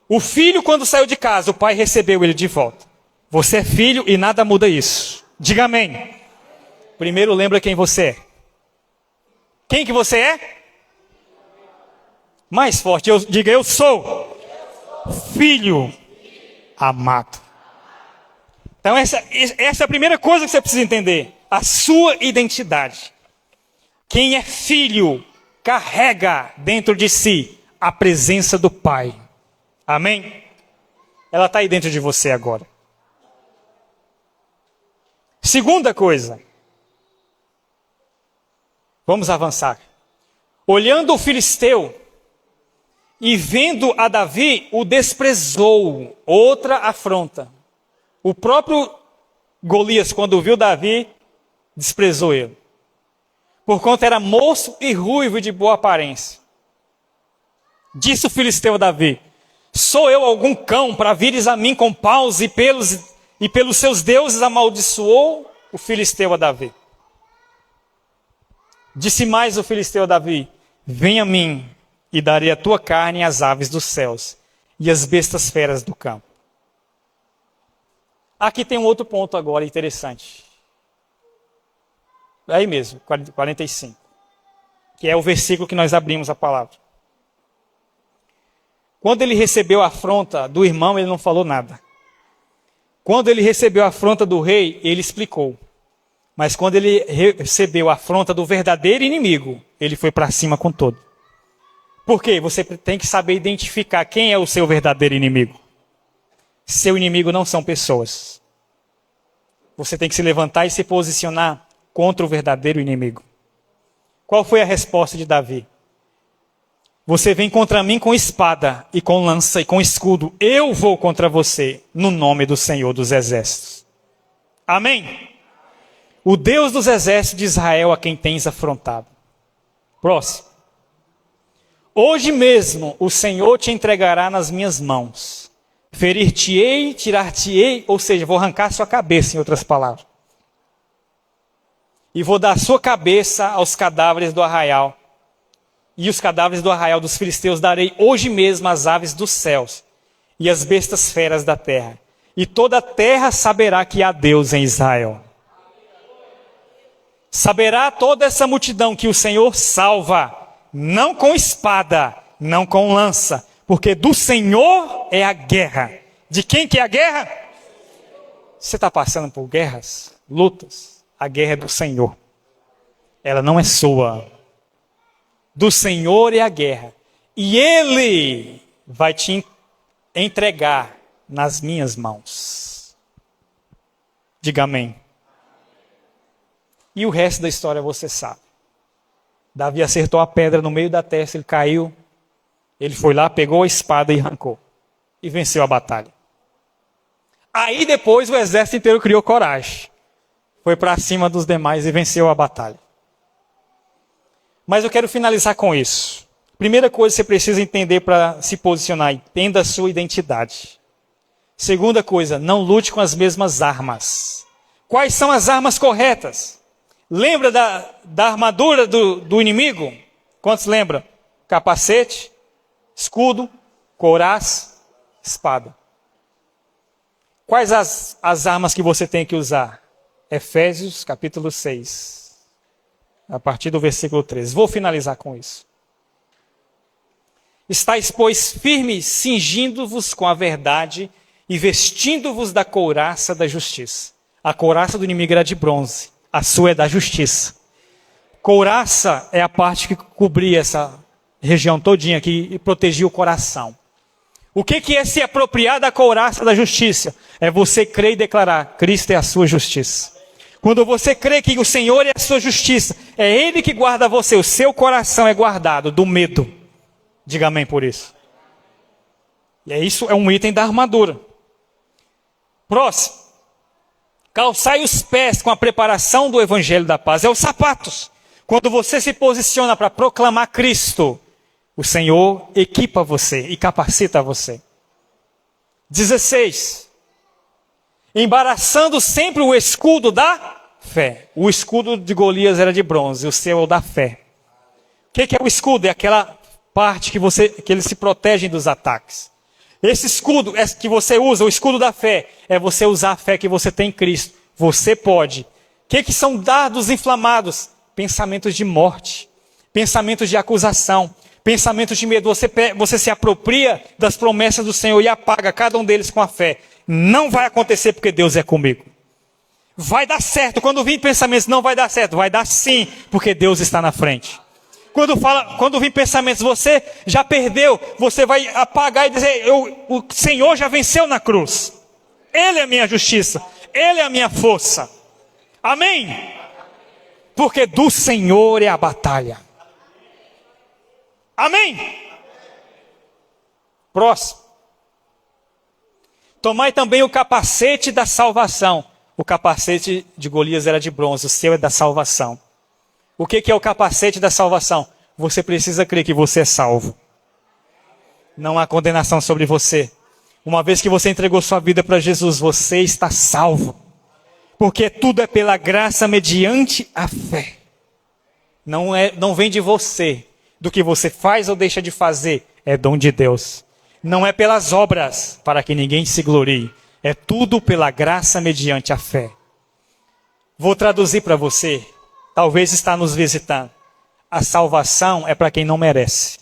O filho, quando saiu de casa, o pai recebeu ele de volta. Você é filho e nada muda isso. Diga amém. Primeiro, lembra quem você é. Quem que você é? Mais forte, diga, eu sou filho amado. Então essa é a primeira coisa que você precisa entender. A sua identidade. Quem é filho carrega dentro de si a presença do Pai. Amém? Ela está aí dentro de você agora. Segunda coisa. Vamos avançar. Olhando o filisteu e vendo a Davi, o desprezou. Outra afronta. O próprio Golias, quando viu Davi, desprezou ele. Porquanto era moço e ruivo e de boa aparência. Disse o filisteu a Davi: sou eu algum cão para vires a mim com paus e pelos seus deuses amaldiçoou o filisteu a Davi. Disse mais o filisteu a Davi: vem a mim e darei a tua carne às aves dos céus e às bestas feras do campo. Aqui tem um outro ponto agora interessante. Aí mesmo, 45. Que é o versículo que nós abrimos a palavra. Quando ele recebeu a afronta do irmão, ele não falou nada. Quando ele recebeu a afronta do rei, ele explicou. Mas quando ele recebeu a afronta do verdadeiro inimigo, ele foi para cima com todo. Por quê? Você tem que saber identificar quem é o seu verdadeiro inimigo. Seu inimigo não são pessoas. Você tem que se levantar e se posicionar contra o verdadeiro inimigo. Qual foi a resposta de Davi? Você vem contra mim com espada e com lança e com escudo. Eu vou contra você no nome do Senhor dos Exércitos. Amém? O Deus dos exércitos de Israel a quem tens afrontado. Próximo. Hoje mesmo o Senhor te entregará nas minhas mãos. Ferir-te-ei, tirar-te-ei, ou seja, vou arrancar sua cabeça, em outras palavras. e vou dar a sua cabeça aos cadáveres do arraial. E os cadáveres do arraial dos filisteus darei hoje mesmo às aves dos céus e às bestas feras da terra. E toda a terra saberá que há Deus em Israel. Saberá toda essa multidão que o Senhor salva, não com espada, não com lança, porque do Senhor é a guerra. De quem que é a guerra? Você está passando por guerras, lutas, a guerra é do Senhor. Ela não é sua. Do Senhor é a guerra. E Ele vai te entregar nas minhas mãos. Diga amém. E o resto da história você sabe. Davi acertou a pedra no meio da testa, ele caiu. Ele foi lá, pegou a espada e arrancou. E venceu a batalha. Aí depois o exército inteiro criou coragem. Foi para cima dos demais e venceu a batalha. Mas eu quero finalizar com isso. Primeira coisa que você precisa entender para se posicionar. Entenda a sua identidade. Segunda coisa, não lute com as mesmas armas. Quais são as armas corretas? Lembra da armadura do inimigo? Quantos lembram? Capacete, escudo, couraça, espada. Quais as armas que você tem que usar? Efésios capítulo 6, a partir do versículo 13. Vou finalizar com isso. Estais, pois, firmes, cingindo-vos com a verdade e vestindo-vos da couraça da justiça. A couraça do inimigo era de bronze, a sua é da justiça. Couraça é a parte que cobria essa região todinha aqui e protegia o coração. O que é se apropriar da couraça da justiça? É você crer e declarar, Cristo é a sua justiça. Quando você crê que o Senhor é a sua justiça, é Ele que guarda você, o seu coração é guardado do medo. Diga amém por isso. E isso é um item da armadura. Próximo. Calçai os pés com a preparação do evangelho da paz. É os sapatos. Quando você se posiciona para proclamar Cristo, o Senhor equipa você e capacita você. 16. Embaraçando sempre o escudo da fé. O escudo de Golias era de bronze, o seu é o da fé. O que é o escudo? É aquela parte que eles se protegem dos ataques. Esse escudo que você usa, o escudo da fé, é você usar a fé que você tem em Cristo. Você pode. O que são dardos inflamados? Pensamentos de morte, pensamentos de acusação, pensamentos de medo. Você se apropria das promessas do Senhor e apaga cada um deles com a fé. Não vai acontecer porque Deus é comigo. Vai dar certo. Quando vir pensamentos, não vai dar certo. Vai dar sim, porque Deus está na frente. Quando vir pensamentos, você já perdeu, você vai apagar e dizer, o Senhor já venceu na cruz. Ele é a minha justiça. Ele é a minha força. Amém? Porque do Senhor é a batalha. Amém? Próximo. Tomai também o capacete da salvação. O capacete de Golias era de bronze, o seu é da salvação. O que é o capacete da salvação? Você precisa crer que você é salvo. Não há condenação sobre você. Uma vez que você entregou sua vida para Jesus, você está salvo. Porque tudo é pela graça mediante a fé. Não vem de você, do que você faz ou deixa de fazer, é dom de Deus. Não é pelas obras, para que ninguém se glorie. É tudo pela graça mediante a fé. Vou traduzir para você. Talvez está nos visitando. A salvação é para quem não merece.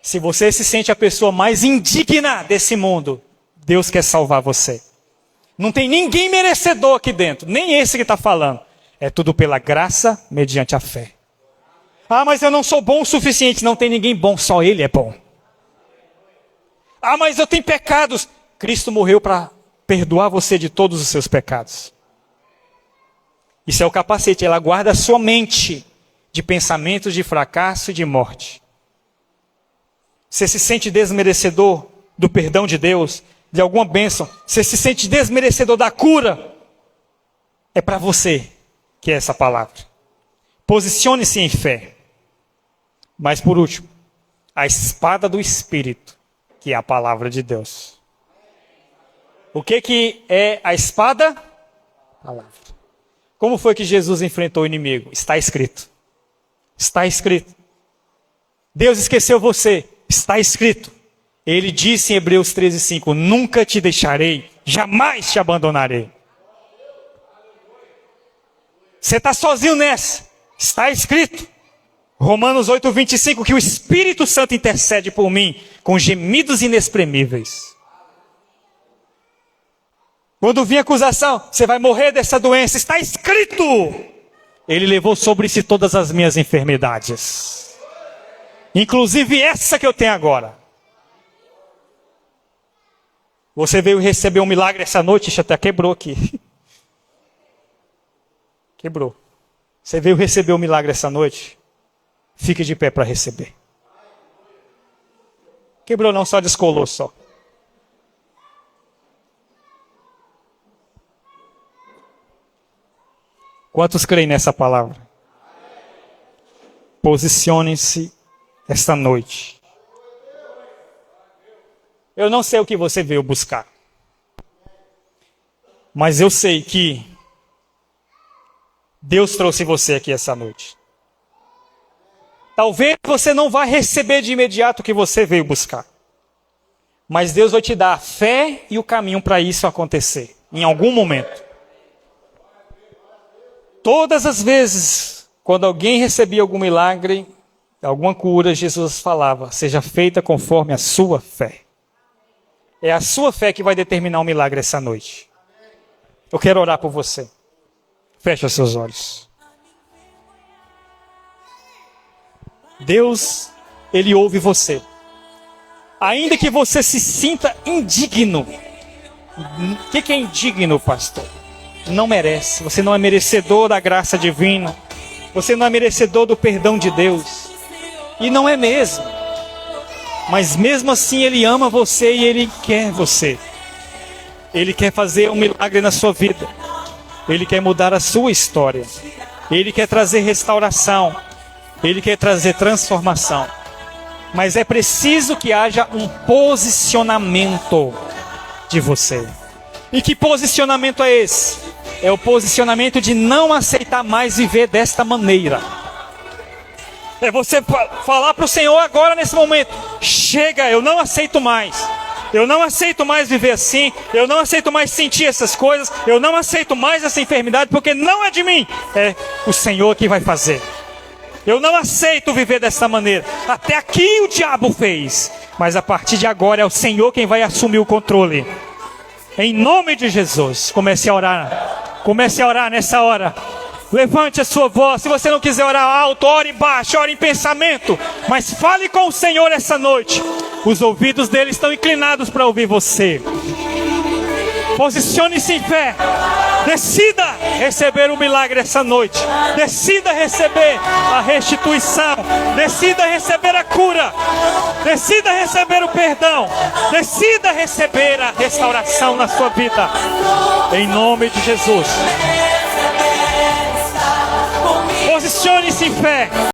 Se você se sente a pessoa mais indigna desse mundo, Deus quer salvar você. Não tem ninguém merecedor aqui dentro, nem esse que está falando. É tudo pela graça mediante a fé. Ah, mas eu não sou bom o suficiente. Não tem ninguém bom, só Ele é bom. Ah, mas eu tenho pecados. Cristo morreu para perdoar você de todos os seus pecados. Isso é o capacete, ela guarda a sua mente de pensamentos de fracasso e de morte. Você se sente desmerecedor do perdão de Deus, de alguma bênção. Você se sente desmerecedor da cura. É para você que é essa palavra. Posicione-se em fé. Mas por último, a espada do Espírito, que é a palavra de Deus. O que é a espada? Palavra. Como foi que Jesus enfrentou o inimigo? Está escrito. Está escrito. Deus esqueceu você? Está escrito. Ele disse em Hebreus 13:5, nunca te deixarei, jamais te abandonarei. Você está sozinho nessa? Está escrito. Romanos 8:25, que o Espírito Santo intercede por mim com gemidos inexprimíveis. Quando vir acusação, você vai morrer dessa doença, está escrito. Ele levou sobre si todas as minhas enfermidades, inclusive essa que eu tenho agora. Você veio receber um milagre essa noite, isso até quebrou aqui. Quebrou. Você veio receber um milagre essa noite? Fique de pé para receber. Quebrou não, só descolou só. Quantos creem nessa palavra? Posicione-se esta noite. Eu não sei o que você veio buscar, mas eu sei que Deus trouxe você aqui essa noite. Talvez você não vá receber de imediato o que você veio buscar, mas Deus vai te dar a fé e o caminho para isso acontecer, em algum momento. Todas as vezes, quando alguém recebia algum milagre, alguma cura, Jesus falava, seja feita conforme a sua fé. É a sua fé que vai determinar o milagre essa noite. Eu quero orar por você. Feche os seus olhos. Deus, Ele ouve você. Ainda que você se sinta indigno. O que é indigno, pastor? Não merece. Você não é merecedor da graça divina. Você não é merecedor do perdão de Deus. E não é mesmo. Mas mesmo assim Ele ama você e Ele quer você. Ele quer fazer um milagre na sua vida. Ele quer mudar a sua história. Ele quer trazer restauração. Ele quer trazer transformação. Mas é preciso que haja um posicionamento de você. E que posicionamento é esse? É o posicionamento de não aceitar mais viver desta maneira. É você falar para o Senhor agora nesse momento: chega, eu não aceito mais. Eu não aceito mais viver assim. Eu não aceito mais sentir essas coisas. Eu não aceito mais essa enfermidade, porque não é de mim. É o Senhor que vai fazer. Eu não aceito viver dessa maneira. Até aqui o diabo fez. Mas a partir de agora é o Senhor quem vai assumir o controle. Em nome de Jesus, comece a orar. Comece a orar nessa hora. Levante a sua voz. Se você não quiser orar alto, ore embaixo, ore em pensamento. Mas fale com o Senhor essa noite. Os ouvidos dele estão inclinados para ouvir você. Posicione-se em fé. Decida receber o milagre essa noite. Decida receber a restituição. Decida receber a cura. Decida receber o perdão. Decida receber a restauração na sua vida. Em nome de Jesus. Posicione-se em fé.